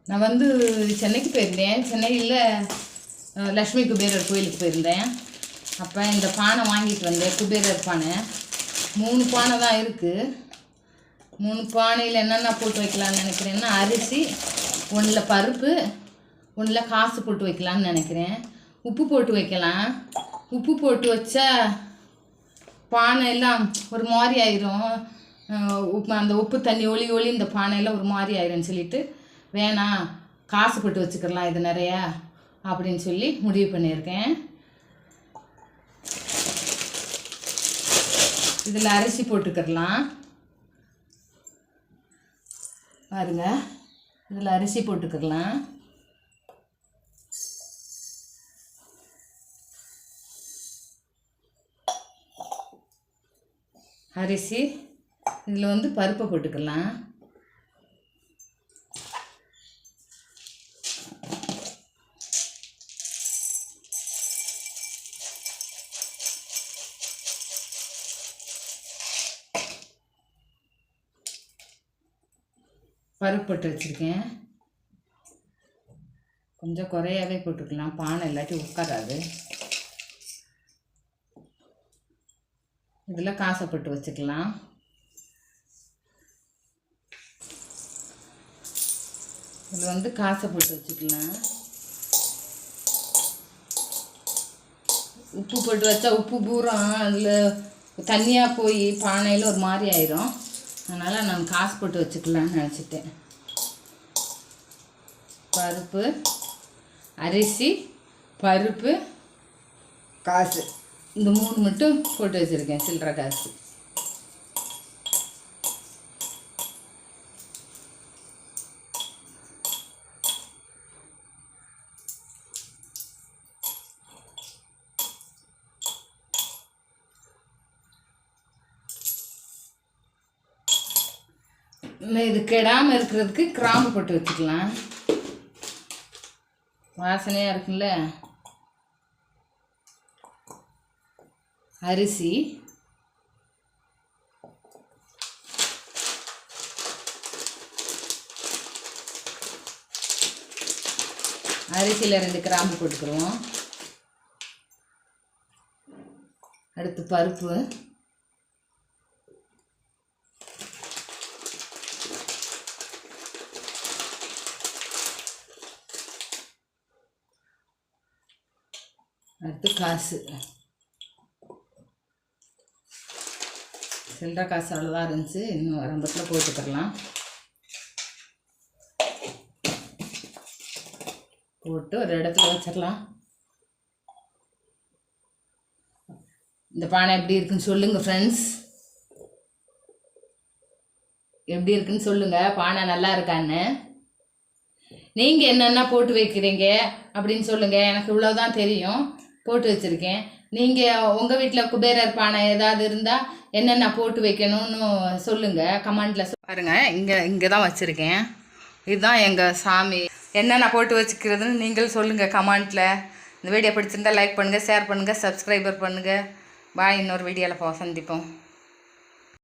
நான் வந்து சென்னைக்கு போயிருந்தேன். சென்னையில் லக்ஷ்மி குபேரர் கோயிலுக்கு போயிருந்தேன். அப்போ இந்த பானை வாங்கிட்டு வந்தேன். குபேரர் பானை 3 பானை தான் இருக்குது. 3 பானையில் என்னென்ன போட்டு வைக்கலான்னு நினைக்கிறேன்னா, அரிசி, 1 பருப்பு, 1 காசு போட்டு வைக்கலான்னு நினைக்கிறேன். உப்பு போட்டு வைக்கலாம். உப்பு போட்டு வச்சா பானை எல்லாம் ஒரு மாதிரி ஆயிரும். அந்த உப்பு தண்ணி ஒளி இந்த பானையெல்லாம் ஒரு மாதிரி ஆயிரும்னு சொல்லிட்டு வேணாம், காசு போட்டு வச்சுக்கலாம் இது நிறையா அப்படின்னு சொல்லி முடிவு பண்ணியிருக்கேன். இதில் அரிசி போட்டுக்கிடலாம். பாருங்க, இதில் அரிசி போட்டுக்கிடலாம். அரிசி, இதில் வந்து பருப்பை போட்டுக்கலாம். பருப்பு போட்டு வச்சுருக்கேன். கொஞ்சம் குறையாவே போட்டுக்கலாம், பானை இல்லாட்டி உட்காராது. இதில் காசை போட்டு வச்சுக்கலாம். இதில் வந்து காசை போட்டு வச்சுக்கலாம். உப்பு போட்டு வச்சா உப்பு பூரம் அதில் தண்ணியாக போய் பானையில் ஒரு மாதிரி ஆயிரும். அதனால் நான் காசு போட்டு வச்சுக்கலான்னு நினச்சிட்டேன். பருப்பு, அரிசி, பருப்பு, காசு, இந்த 3 மட்டும் போட்டு வச்சுருக்கேன். சில்லறை காசு. இது கெடாமல் இருக்கிறதுக்கு கிராம்பு போட்டு வச்சுக்கலாம். வாசனையாக இருக்குல்ல. அரிசி, அரிசியில் 2 கிராம்பு போட்டுக்கிறோம். அடுத்து பருப்பு, அடுத்து காசு. சில்லறை காசு அவ்வளோதான் இருந்துச்சு. இன்னும் ஆரம்பத்தில் போட்டுக்கலாம். போட்டு ஒரு இடத்துல வச்சிடலாம். இந்த பானை எப்படி இருக்குன்னு சொல்லுங்கள் ஃப்ரெண்ட்ஸ். எப்படி இருக்குன்னு சொல்லுங்கள். பானை நல்லா இருக்கான்னு. நீங்கள் என்னென்ன போட்டு வைக்கிறீங்க அப்படின்னு சொல்லுங்கள். எனக்கு இவ்வளோதான் தெரியும், போட்டு வச்சுருக்கேன். நீங்கள் உங்கள் வீட்டில் குபேரர் பானை ஏதாவது இருந்தால் என்னென்ன போட்டு வைக்கணும்னு சொல்லுங்கள் கமெண்டில். பாருங்கள், இங்கே தான் வச்சுருக்கேன். இதுதான் எங்கள் சாமி. என்னென்ன போட்டு வச்சுக்கிறதுன்னு நீங்கள் சொல்லுங்கள் கமெண்டில். இந்த வீடியோ பிடிச்சிருந்தால் லைக் பண்ணுங்கள், ஷேர் பண்ணுங்கள், சப்ஸ்கிரைபர் பண்ணுங்கள். பாய். இன்னொரு வீடியோவில் சந்திப்போம்.